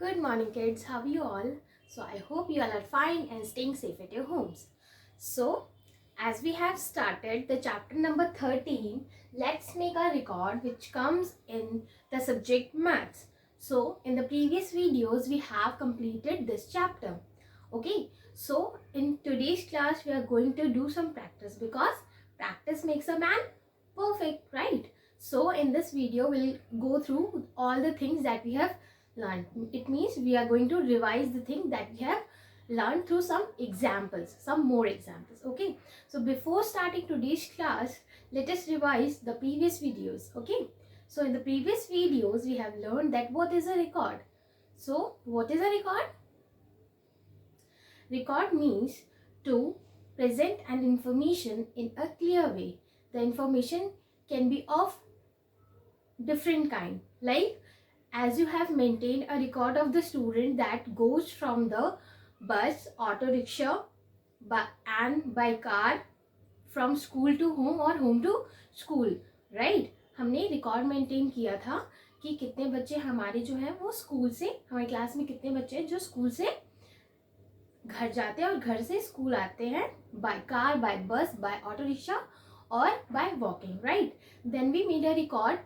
Good morning, kids. How are you all? So, I hope you all are fine and staying safe at your homes. So, as we have started the chapter number 13, let's make a record which comes in the subject maths. So, in the previous videos, we have completed this chapter. Okay, so in today's class, we are going to do some practice because practice makes a man perfect, right? So, in this video, we'll go through all the things that we have learned. It means we are going to revise the thing that we have learned through some examples, some more examples. Okay, so before starting today's class, let us revise the previous videos. Okay, so in the previous videos we have learned that what is a record. So what is a record? Record means to present an information in a clear way. The information can be of different kind, like as you have maintained a record of the student that goes from the bus, auto rickshaw and by car from school to home or home to school, right? हमने record maintain किया था कि कितने बच्चे हमारे जो हैं वो स्कूल से, हमारी क्लास में कितने बच्चे हैं जो स्कूल से घर जाते हैं और घर से स्कूल आते हैं by car, by bus, by auto rickshaw और by walking, right? Then we made a record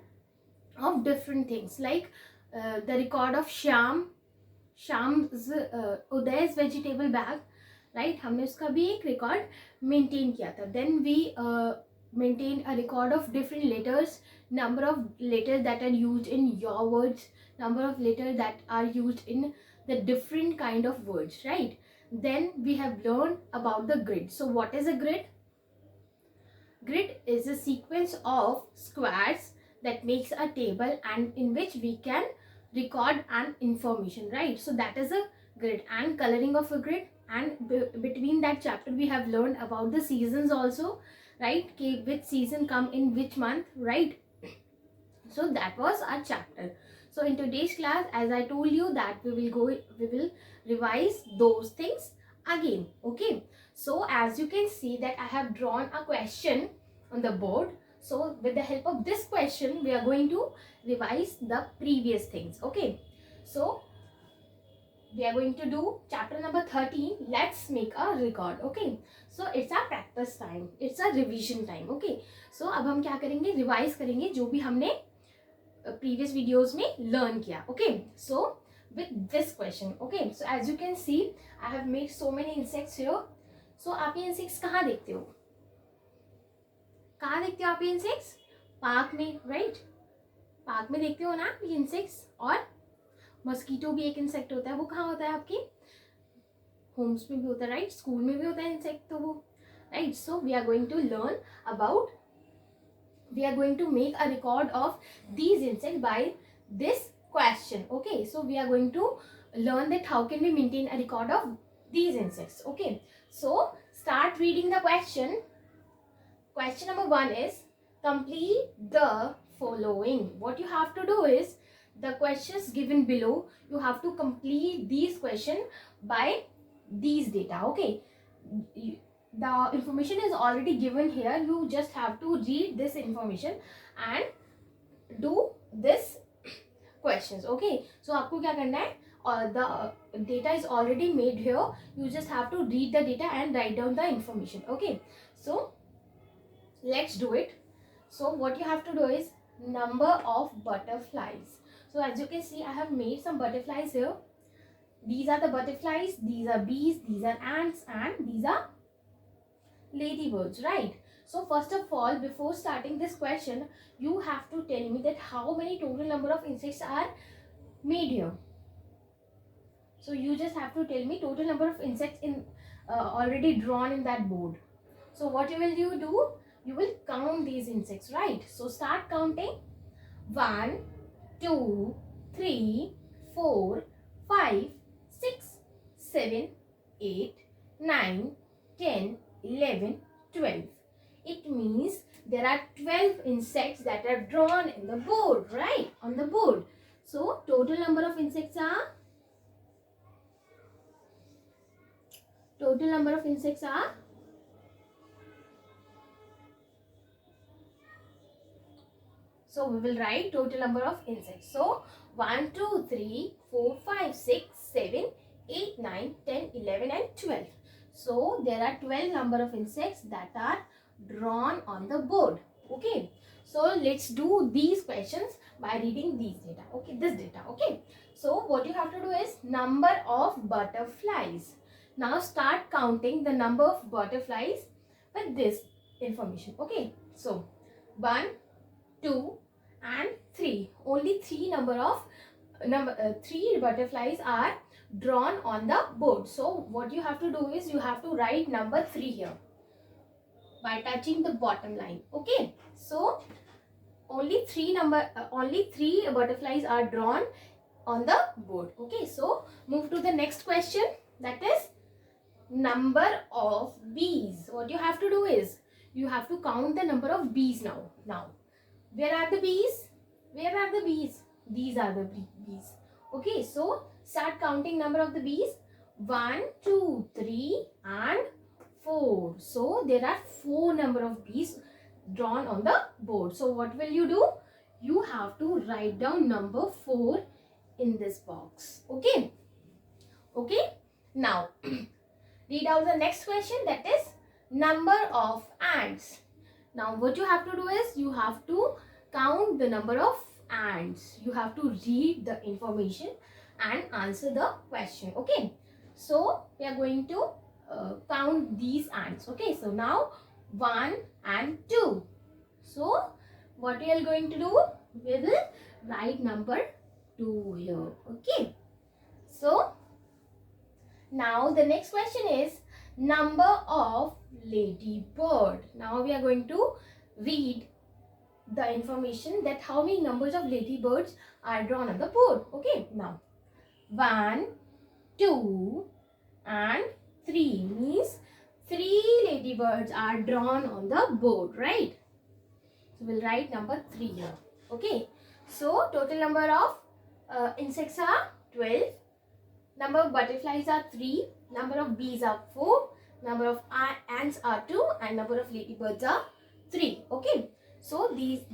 of different things like the record of Shyam's Uday's vegetable bag, right? हमने उसका भी एक रिकॉर्ड मेंटेन किया था. Then we maintained a record of different letters, number of letters that are used in your words, number of letters that are used in the different kind of words, right? Then we have learned about the grid. So what is a grid? Grid is a sequence of squares that makes a table and in which we can record an information, right? So that is a grid and coloring of a grid, and between that chapter we have learned about the seasons also, right? Okay, which season come in which month, right? So that was our chapter. So in today's class, as I told you that we will revise those things again. Okay, so as you can see that I have drawn a question on the board. So with the help of this question, we are going to revise the previous things. Okay, so we are going to do chapter number 13. Let's make a record. Okay, so it's a practice time, it's a revision time. Okay, so अब हम क्या करेंगे, revise करेंगे जो भी हमने previous videos में learn किया. Okay, so with this question. Okay, so as you can see, I have made so many insects here. So आप ये insects कहाँ देखते हो? कहाँ देखते हो आप ये इंसेक्ट्स? पार्क में, राइट? पार्क में देखते हो ना ये इंसेक्ट्स. और मस्कीटो भी एक इंसेक्ट होता है, वो कहाँ होता है? आपके होम्स में भी होता है, राइट? स्कूल में भी होता है इंसेक्ट, तो वो, right? So we are going to learn about, we are going to make a record of these insects by this question. Okay, so we are going to learn that how can we maintain a record of these insects. Okay, so start reading the question. Question number 1 is complete the following. What you have to do is the questions given below, you have to complete these questions by these data. Okay, the information is already given here. You just have to read this information and do this questions. Okay, so आपको क्या करना है? The data is already made here. You just have to read the data and write down the information. Okay, so let's do it. So what you have to do is number of butterflies. So as you can see, I have made some butterflies here. These are the butterflies, these are bees, these are ants, and these are ladybirds, right? So first of all, before starting this question, you have to tell me that how many total number of insects are made here. So you just have to tell me total number of insects in already drawn in that board. So what you do? You will count these insects, right? So start counting. 1, 2, 3, 4, 5, 6, 7, 8, 9, 10, 11, 12. It means there are 12 insects that are drawn in the board, right? On the board. So total number of insects are 12. So we will write total number of insects. So 1, 2, 3, 4, 5, 6, 7, 8, 9, 10, 11 and 12. So there are 12 number of insects that are drawn on the board. Okay. So let's do these questions by reading these data. Okay, this data. Okay. So what you have to do is number of butterflies. Now start counting the number of butterflies with this information. Okay. So 1, 2 and 3. Only three three butterflies are drawn on the board. So what you have to do is you have to write number 3 here by touching the bottom line. Okay. So only three butterflies are drawn on the board. Okay. So move to the next question, that is number of bees. What you have to do is you have to count the number of bees now. Where are the bees? Where are the bees? These are the bees. Okay, so start counting number of the bees. 1, 2, 3 and 4. So there are 4 number of bees drawn on the board. So what will you do? You have to write down number 4 in this box. Okay. Okay. Now read out the next question, that is number of ants. Now what you have to do is you have to count the number of ants. You have to read the information and answer the question. Okay. So we are going to count these ants. Okay. So now 1 and 2. So what we are going to do? We will write number 2 here. Okay. So now the next question is number of ladybird. Now we are going to read the information that how many numbers of ladybirds are drawn on the board. Okay. Now 1, 2 and 3 means 3 ladybirds are drawn on the board, right? So we'll write number 3 here. Okay. So total number of insects are 12. Number of butterflies are 3. Number of bees are 4. Number of ants are 2. And number of ladybirds are 3. Okay. So with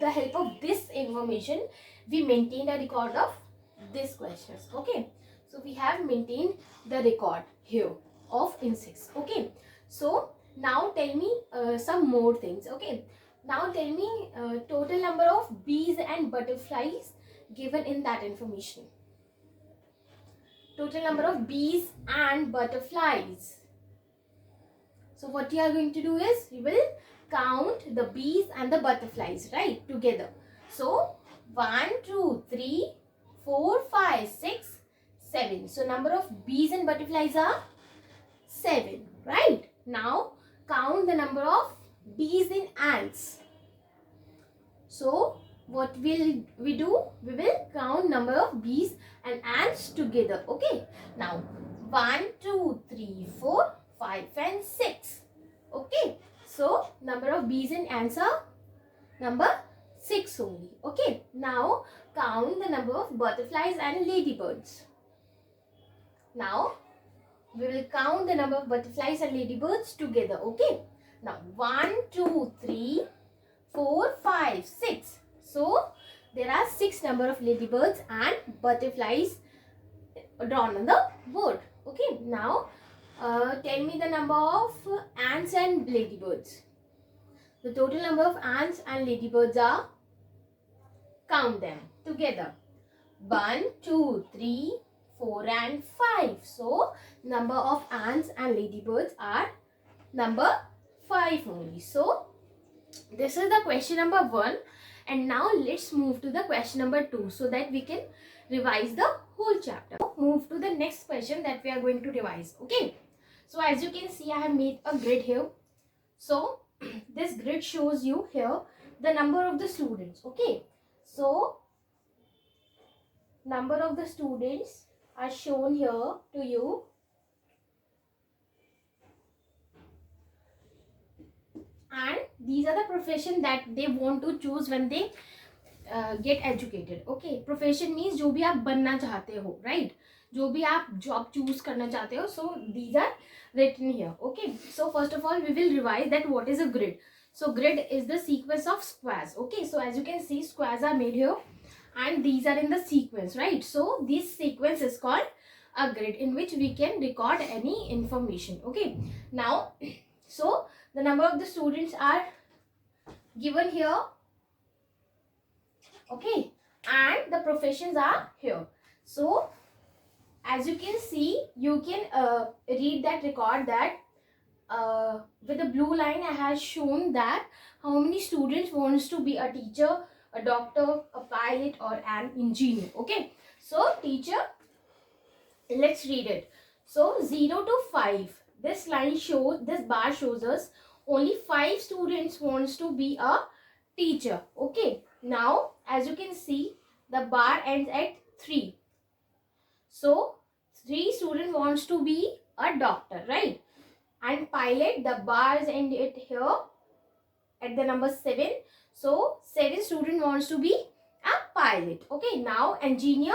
the help of this information, we maintained a record of these questions. Okay. So we have maintained the record here of insects. Okay. So now tell me some more things. Okay. Now tell me total number of bees and butterflies given in that information. Total number of bees and butterflies. So what you are going to do is you will count the bees and the butterflies, right, together. So 1, 2, 3, 4, 5, 6, 7. So number of bees and butterflies are 7, right? Now count the number of bees and ants. So what will we do? We will count number of bees and ants together. Okay. Now 1, 2, 3, 4, 5 and 6. Okay. So number of bees and ants are number 6 only. Okay. Now count the number of butterflies and ladybirds. Now we will count the number of butterflies and ladybirds together. Okay. Now 1, 2, 3, 4, 5, 6. So there are 6 number of ladybirds and butterflies drawn on the board. Okay. Now tell me the number of ants and ladybirds. The total number of ants and ladybirds are, count them together. 1, 2, 3, 4 and 5. So number of ants and ladybirds are number 5 only. So this is the question number 1. And now let's move to the question number 2 so that we can revise the whole chapter. Move to the next question that we are going to revise. Okay. So as you can see, I have made a grid here. So this grid shows you here the number of the students. Okay. So number of the students are shown here to you. And these are the profession that they want to choose when they get educated. Okay. Profession means जो भी आप बनना चाहते हो, right? जो भी आप job choose करना चाहते हो. So these are written here. Okay. So first of all, we will revise that what is a grid. So grid is the sequence of squares. Okay, so as you can see, squares are made here and these are in the sequence, right? So this sequence is called a grid, in which we can record any information. Okay, now so the number of the students are given here. Okay, and the professions are here. So as you can see, you can read that record that with the blue line I have shown that how many students wants to be a teacher, a doctor, a pilot or an engineer. Okay, so teacher, let's read it. So 0 to 5, this line shows, this bar shows us only 5 students wants to be a teacher. Okay, now as you can see, the bar ends at 3. So 3 students wants to be a doctor, right? And pilot, the bars end it here at the number 7. So 7 student wants to be a pilot. Okay, now engineer,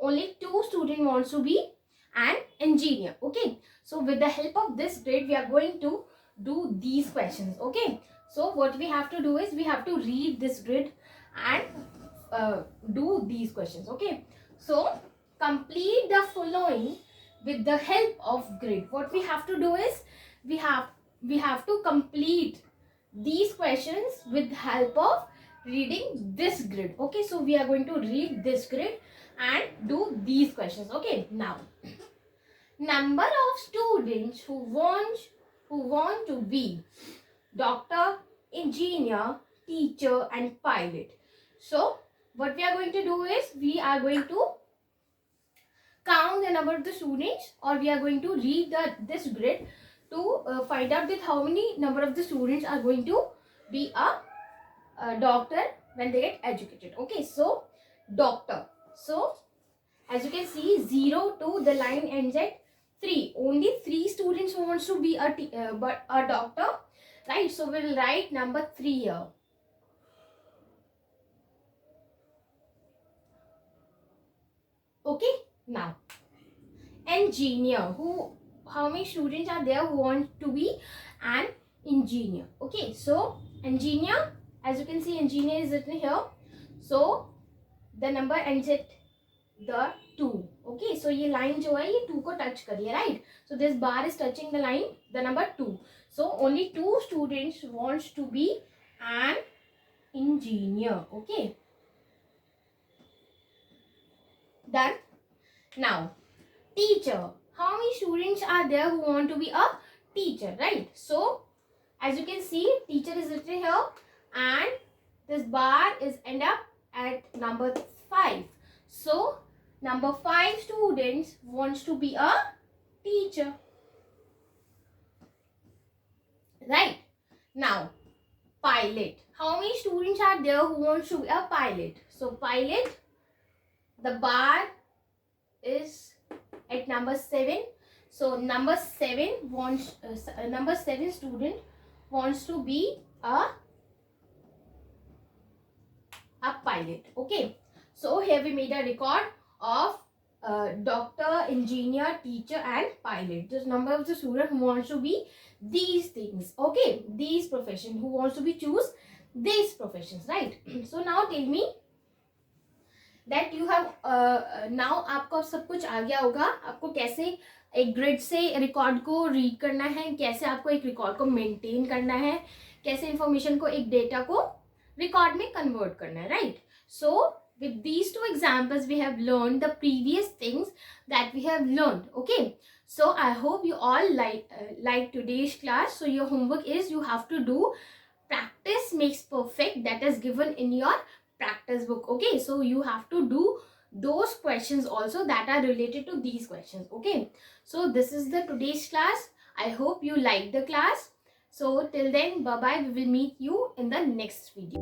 only 2 student wants to be an engineer. Okay, so with the help of this grid we are going to do these questions. Okay, so what we have to do is we have to read this grid and do these questions. Okay, so complete the following with the help of grid. What we have to do is we have to complete these questions with the help of reading this grid. Okay, so we are going to read this grid and do these questions. Okay, now number of students who want to be doctor, engineer, teacher and pilot. So what we are going to do is we are going to count the number of the students, or we are going to read this grid to find out that how many number of the students are going to be a doctor when they get educated. Okay, so doctor. So as you can see, 0 to the line ends at 3. Only 3 students wants to be a doctor, right? So we'll write number 3 here. Okay, now engineer, how many students are there who want to be an engineer? Okay, so engineer, as you can see, engineer is written here. So the number ends at the 2. Okay, so ये line जो है ये 2 को touch करिए, right? So this bar is touching the line, the number 2. So only 2 students wants to be an engineer. Okay, done. Now teacher, how many students are there who want to be a teacher, right? So as you can see, teacher is written here and this bar is end up at number 5. So number 5 students wants to be a teacher, right? Now pilot, how many students are there who wants to be a pilot? So pilot, the bar is at number 7. So number 7 wants number 7 student wants to be a pilot. Okay, so here we made a record of doctor, engineer, teacher and pilot. This number of the student who wants to be these things. Okay, these profession, who wants to be choose these professions, right? So now tell me that you have now आपको सब कुछ आ गया होगा, आपको कैसे एक grid से record को रीड करना है, कैसे आपको एक रिकॉर्ड को मेंटेन करना है, कैसे इंफॉर्मेशन को एक डेटा को रिकॉर्ड में कन्वर्ट करना है, right? So with these 2 examples we have learned the previous things that we have learned. Okay, so I hope you all like today's class. So your homework is you have to do practice makes perfect, that is given in your practice book. Okay, so you have to do those questions also that are related to these questions. Okay, so this is the today's class. I hope you like the class. So till then, bye bye, we will meet you in the next video.